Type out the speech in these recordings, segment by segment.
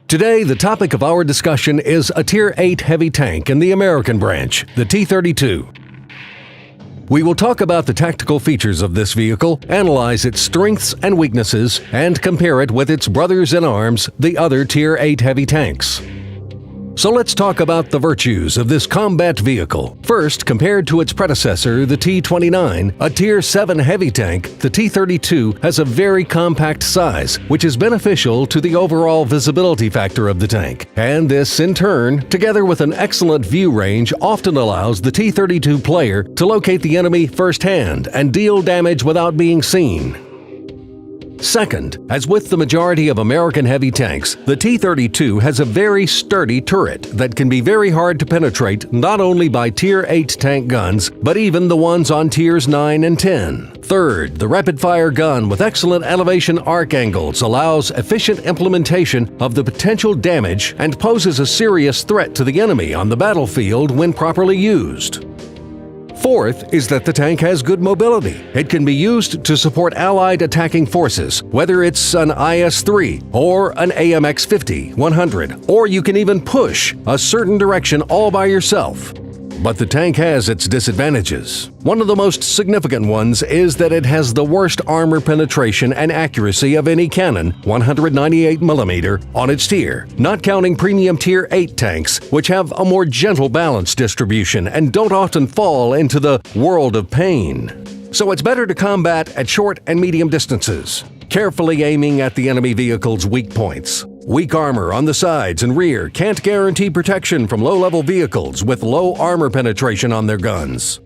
Today, the topic of our discussion is a Tier 8 heavy tank in the American branch, the T32. We will talk about the tactical features of this vehicle, analyze its strengths and weaknesses, and compare it with its brothers in arms, the other Tier 8 heavy tanks. So let's talk about the virtues of this combat vehicle. First, compared to its predecessor, the T29, a Tier 7 heavy tank, the T32 has a very compact size, which is beneficial to the overall visibility factor of the tank. And this, in turn, together with an excellent view range, often allows the T32 player to locate the enemy firsthand and deal damage without being seen. Second, as with the majority of American heavy tanks, the T32 has a very sturdy turret that can be very hard to penetrate not only by Tier 8 tank guns, but even the ones on Tiers 9 and 10. Third, the rapid-fire gun with excellent elevation arc angles allows efficient implementation of the potential damage and poses a serious threat to the enemy on the battlefield when properly used. Fourth is that the tank has good mobility. It can be used to support Allied attacking forces, whether it's an IS-3 or an AMX-50-100, or you can even push a certain direction all by yourself. But the tank has its disadvantages. One of the most significant ones is that it has the worst armor penetration and accuracy of any cannon, 198mm, on its tier, not counting premium Tier 8 tanks, which have a more gentle balance distribution and don't often fall into the world of pain. So it's better to combat at short and medium distances, carefully aiming at the enemy vehicle's weak points. Weak armor on the sides and rear can't guarantee protection from low-level vehicles with low armor penetration on their guns.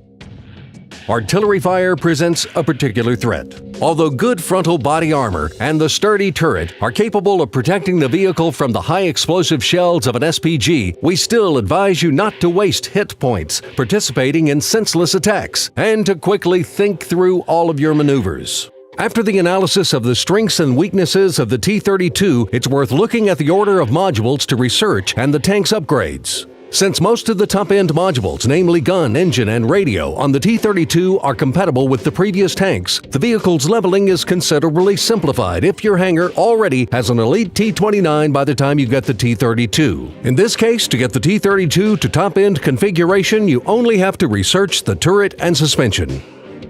Artillery fire presents a particular threat. Although good frontal body armor and the sturdy turret are capable of protecting the vehicle from the high-explosive shells of an SPG, we still advise you not to waste hit points participating in senseless attacks and to quickly think through all of your maneuvers. After the analysis of the strengths and weaknesses of the T32, it's worth looking at the order of modules to research and the tank's upgrades. Since most of the top-end modules, namely gun, engine, and radio, on the T32 are compatible with the previous tanks, the vehicle's leveling is considerably simplified if your hangar already has an elite T29 by the time you get the T32. In this case, to get the T32 to top-end configuration, you only have to research the turret and suspension.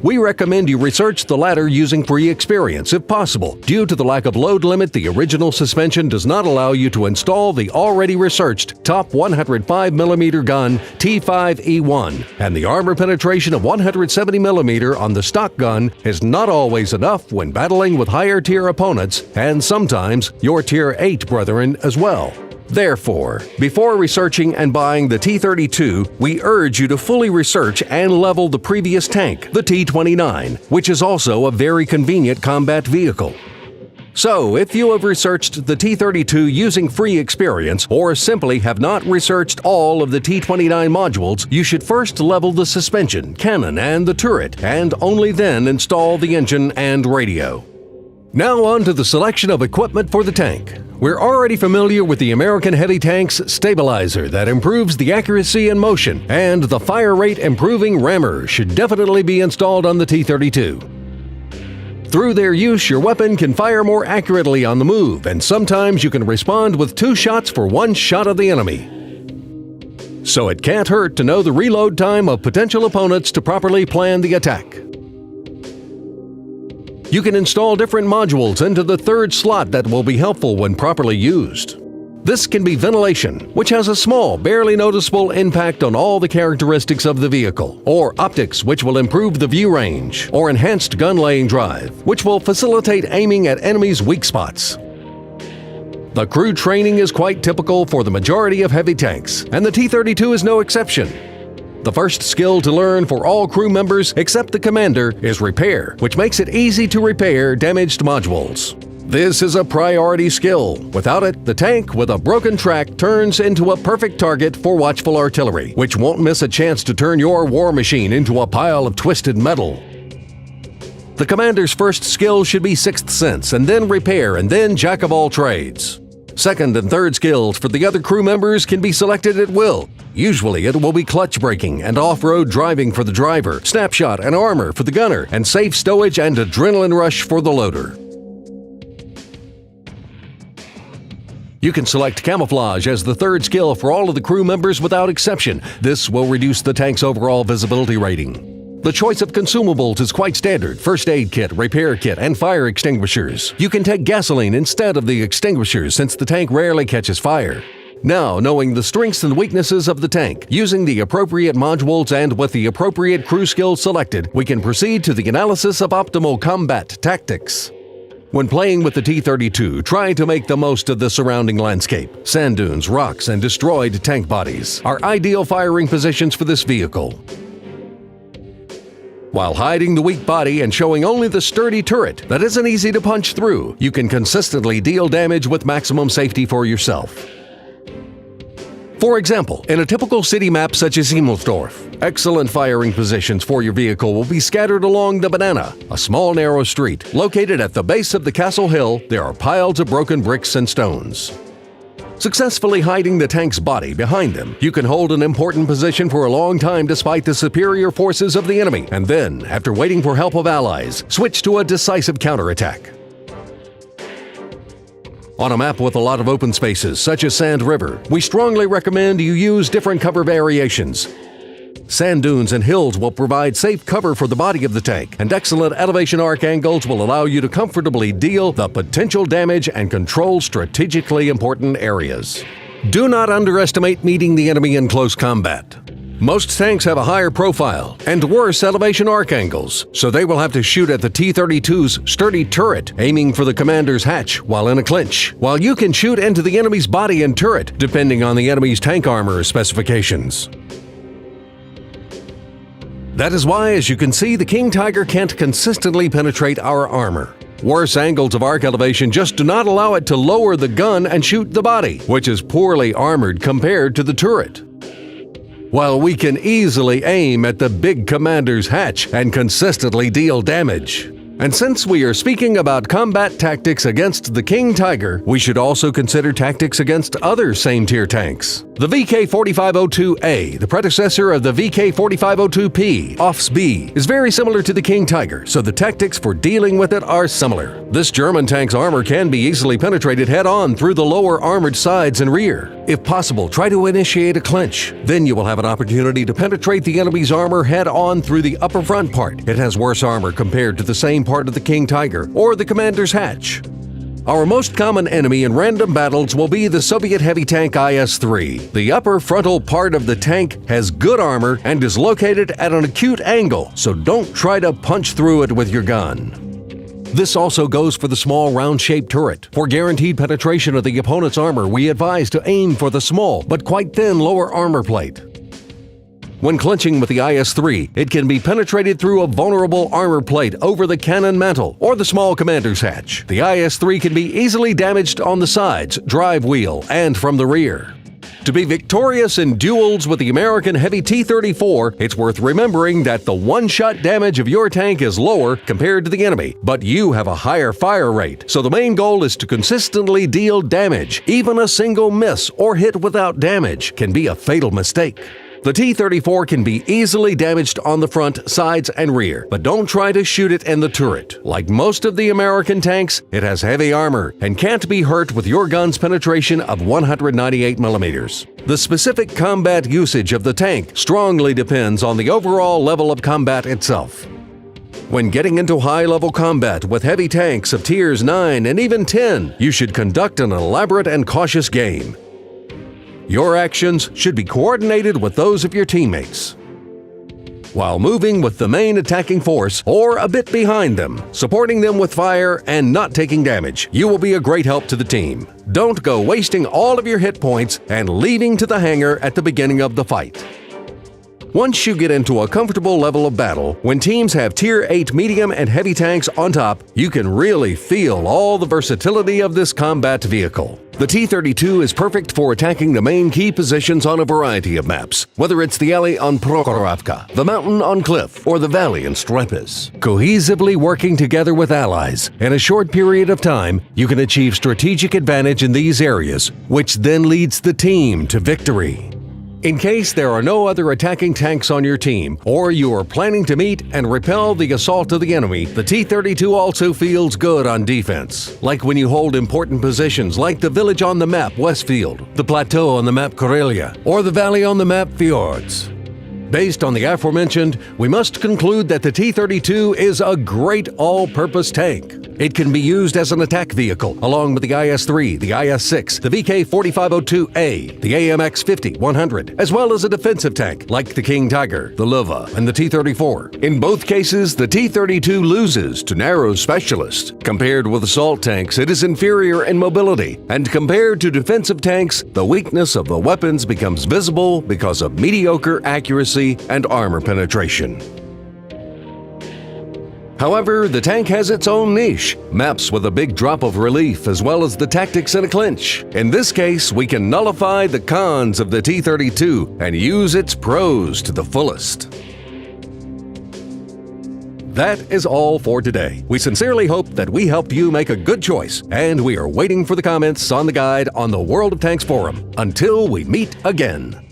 We recommend you research the latter using free experience if possible. Due to the lack of load limit, the original suspension does not allow you to install the already researched top 105mm gun T5E1, and the armor penetration of 170mm on the stock gun is not always enough when battling with higher tier opponents and sometimes your Tier 8 brethren as well. Therefore, before researching and buying the T32, we urge you to fully research and level the previous tank, the T29, which is also a very convenient combat vehicle. So, if you have researched the T32 using free experience or simply have not researched all of the T29 modules, you should first level the suspension, cannon, and the turret, and only then install the engine and radio. Now on to the selection of equipment for the tank. We're already familiar with the American heavy tank's stabilizer that improves the accuracy and motion, and the fire rate improving rammer should definitely be installed on the T32. Through their use, your weapon can fire more accurately on the move, and sometimes you can respond with 2 shots for 1 shot of the enemy. So it can't hurt to know the reload time of potential opponents to properly plan the attack. You can install different modules into the third slot that will be helpful when properly used. This can be ventilation, which has a small, barely noticeable impact on all the characteristics of the vehicle, or optics, which will improve the view range, or enhanced gun-laying drive, which will facilitate aiming at enemies' weak spots. The crew training is quite typical for the majority of heavy tanks, and the T32 is no exception. The first skill to learn for all crew members except the commander is repair, which makes it easy to repair damaged modules. This is a priority skill. Without it, the tank with a broken track turns into a perfect target for watchful artillery, which won't miss a chance to turn your war machine into a pile of twisted metal. The commander's first skill should be Sixth Sense, and then repair, and then Jack of all trades. Second and third skills for the other crew members can be selected at will. Usually it will be clutch braking and off-road driving for the driver, snapshot and armor for the gunner, and safe stowage and adrenaline rush for the loader. You can select camouflage as the third skill for all of the crew members without exception. This will reduce the tank's overall visibility rating. The choice of consumables is quite standard: first aid kit, repair kit, and fire extinguishers. You can take gasoline instead of the extinguishers since the tank rarely catches fire. Now, knowing the strengths and weaknesses of the tank, using the appropriate modules and with the appropriate crew skills selected, we can proceed to the analysis of optimal combat tactics. When playing with the T32, try to make the most of the surrounding landscape. Sand dunes, rocks, and destroyed tank bodies are ideal firing positions for this vehicle. While hiding the weak body and showing only the sturdy turret that isn't easy to punch through, you can consistently deal damage with maximum safety for yourself. For example, in a typical city map such as Himmelsdorf, excellent firing positions for your vehicle will be scattered along the Banana, a small narrow street. Located at the base of the castle hill, there are piles of broken bricks and stones. Successfully hiding the tank's body behind them, you can hold an important position for a long time despite the superior forces of the enemy, and then, after waiting for help of allies, switch to a decisive counterattack. On a map with a lot of open spaces, such as Sand River, we strongly recommend you use different cover variations. Sand dunes and hills will provide safe cover for the body of the tank, and excellent elevation arc angles will allow you to comfortably deal the potential damage and control strategically important areas. Do not underestimate meeting the enemy in close combat. Most tanks have a higher profile and worse elevation arc angles, so they will have to shoot at the T-32's sturdy turret, aiming for the commander's hatch while in a clinch, while you can shoot into the enemy's body and turret, depending on the enemy's tank armor specifications. That is why, as you can see, the King Tiger can't consistently penetrate our armor. Worse angles of arc elevation just do not allow it to lower the gun and shoot the body, which is poorly armored compared to the turret. While we can easily aim at the big commander's hatch and consistently deal damage. And since we are speaking about combat tactics against the King Tiger, we should also consider tactics against other same-tier tanks. The VK4502A, the predecessor of the VK4502P, OFS B, is very similar to the King Tiger, so the tactics for dealing with it are similar. This German tank's armor can be easily penetrated head-on through the lower armored sides and rear. If possible, try to initiate a clinch. Then you will have an opportunity to penetrate the enemy's armor head-on through the upper front part. It has worse armor compared to the same part of the King Tiger or the commander's hatch. Our most common enemy in random battles will be the Soviet heavy tank IS-3. The upper frontal part of the tank has good armor and is located at an acute angle, so don't try to punch through it with your gun. This also goes for the small round-shaped turret. For guaranteed penetration of the opponent's armor, we advise to aim for the small but quite thin lower armor plate. When clinching with the IS-3, it can be penetrated through a vulnerable armor plate over the cannon mantle or the small commander's hatch. The IS-3 can be easily damaged on the sides, drive wheel, and from the rear. To be victorious in duels with the American heavy T-34, it's worth remembering that the one-shot damage of your tank is lower compared to the enemy, but you have a higher fire rate, so the main goal is to consistently deal damage. Even a single miss or hit without damage can be a fatal mistake. The T-34 can be easily damaged on the front, sides, and rear, but don't try to shoot it in the turret. Like most of the American tanks, it has heavy armor and can't be hurt with your gun's penetration of 198mm. The specific combat usage of the tank strongly depends on the overall level of combat itself. When getting into high-level combat with heavy tanks of tiers 9 and even 10, you should conduct an elaborate and cautious game. Your actions should be coordinated with those of your teammates. While moving with the main attacking force or a bit behind them, supporting them with fire and not taking damage, you will be a great help to the team. Don't go wasting all of your hit points and leaving to the hangar at the beginning of the fight. Once you get into a comfortable level of battle, when teams have Tier 8 medium and heavy tanks on top, you can really feel all the versatility of this combat vehicle. The T-32 is perfect for attacking the main key positions on a variety of maps, whether it's the alley on Prokhorovka, the mountain on Cliff, or the valley in Strepes. Cohesively working together with allies, in a short period of time, you can achieve strategic advantage in these areas, which then leads the team to victory. In case there are no other attacking tanks on your team, or you are planning to meet and repel the assault of the enemy, the T32 also feels good on defense. Like when you hold important positions like the village on the map Westfield, the plateau on the map Karelia, or the valley on the map Fjords. Based on the aforementioned, we must conclude that the T32 is a great all-purpose tank. It can be used as an attack vehicle, along with the IS-3, the IS-6, the VK-4502A, the AMX-50-100, as well as a defensive tank like the King Tiger, the Luva, and the T-34. In both cases, the T-32 loses to narrow specialists. Compared with assault tanks, it is inferior in mobility, and compared to defensive tanks, the weakness of the weapons becomes visible because of mediocre accuracy and armor penetration. However, the tank has its own niche, maps with a big drop of relief as well as the tactics in a clinch. In this case, we can nullify the cons of the T-32 and use its pros to the fullest. That is all for today. We sincerely hope that we helped you make a good choice, and we are waiting for the comments on the guide on the World of Tanks forum. Until we meet again.